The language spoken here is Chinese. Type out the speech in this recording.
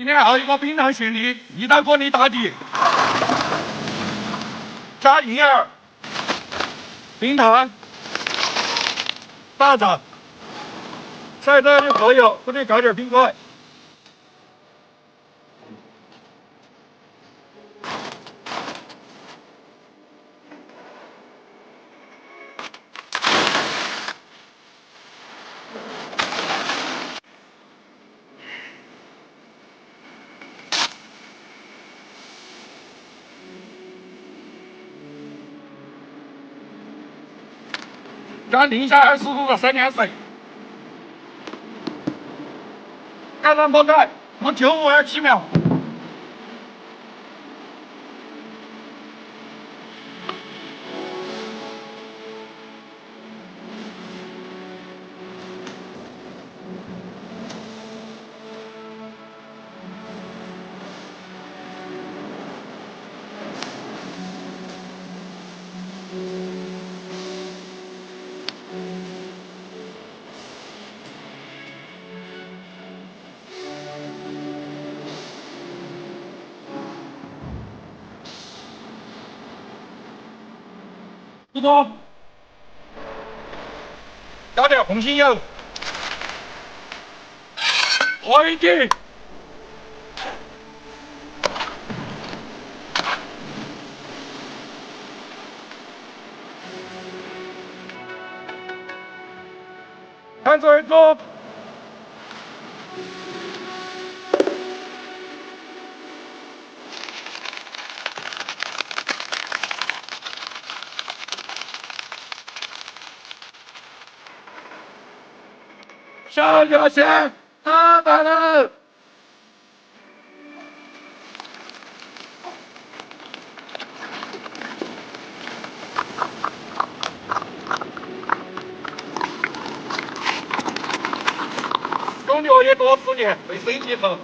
今天还有一个冰糖雪梨，意大利打底，加银耳、冰糖、大枣，晒这就可以了，这里搞点冰块。 让零下20度的3点水，盖上锅盖，我957秒。不多，加点红杏油，和一起。看这一做。 上就行，打板了。兄弟，我也多吃点，没生气头。